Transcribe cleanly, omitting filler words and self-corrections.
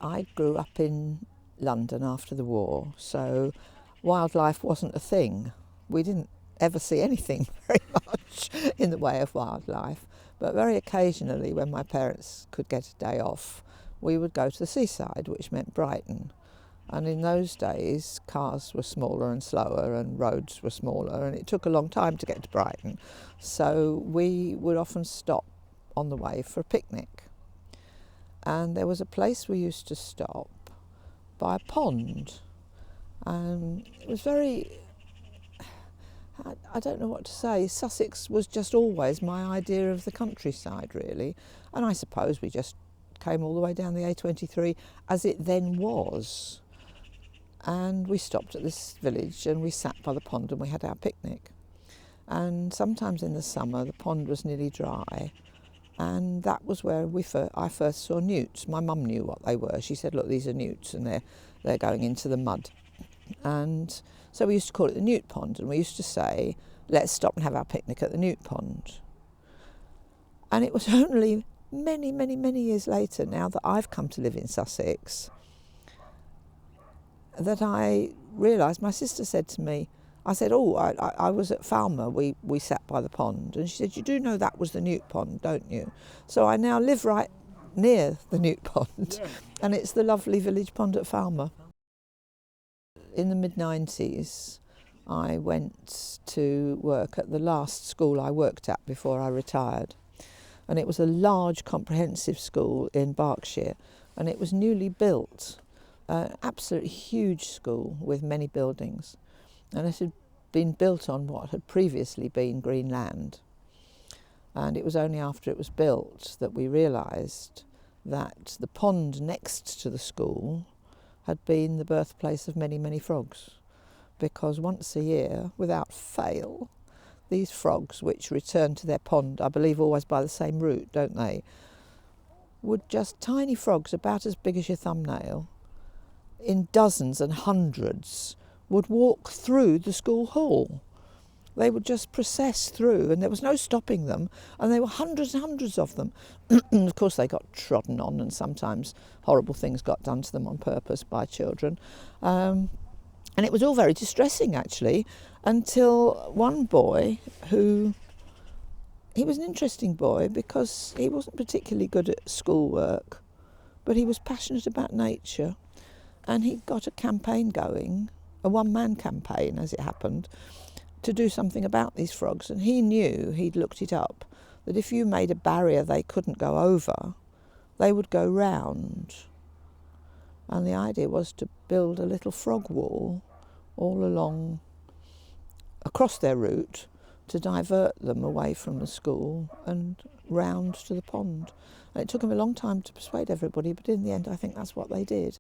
I grew up in London after the war, so wildlife wasn't a thing. We didn't ever see anything very much in the way of wildlife, but very occasionally when my parents could get a day off, we would go to the seaside, which meant Brighton. And in those days, cars were smaller and slower and roads were smaller, and it took a long time to get to Brighton. So we would often stop on the way for a picnic. And there was a place we used to stop by a pond. And it was very, I don't know what to say. Sussex was just always my idea of the countryside, really. And I suppose we just came all the way down the A23 as it then was. And we stopped at this village and we sat by the pond and we had our picnic. And sometimes in the summer the pond was nearly dry, and that was where I first saw newts. My mum knew what they were. She said, look, these are newts and they're going into the mud. And so we used to call it the newt pond, and we used to say, let's stop and have our picnic at the newt pond. And it was only many, many, many years later, now that I've come to live in Sussex, that I realised. My sister said to me, I said, I was at Falmer, we sat by the pond. And she said, you do know that was the newt pond, don't you? So I now live right near the newt pond, yeah. And it's the lovely village pond at Falmer. In the mid-90s, I went to work at the last school I worked at before I retired. And it was a large comprehensive school in Berkshire, and it was newly built. Absolutely huge school with many buildings, and it had been built on what had previously been green land. And it was only after it was built that we realised that the pond next to the school had been the birthplace of many, many frogs, because once a year, without fail, these frogs, which return to their pond, I believe always by the same route, don't they, would just tiny frogs about as big as your thumbnail, in dozens and hundreds, would walk through the school hall. They would just process through, and there was no stopping them, and there were hundreds and hundreds of them. And of course they got trodden on, and sometimes horrible things got done to them on purpose by children. And it was all very distressing, actually, until one boy he was an interesting boy because he wasn't particularly good at schoolwork, but he was passionate about nature. And he got a campaign going, a one-man campaign as it happened, to do something about these frogs. And he knew, he'd looked it up, that if you made a barrier they couldn't go over, they would go round. And the idea was to build a little frog wall all along, across their route, to divert them away from the school and round to the pond. And it took him a long time to persuade everybody, but in the end I think that's what they did.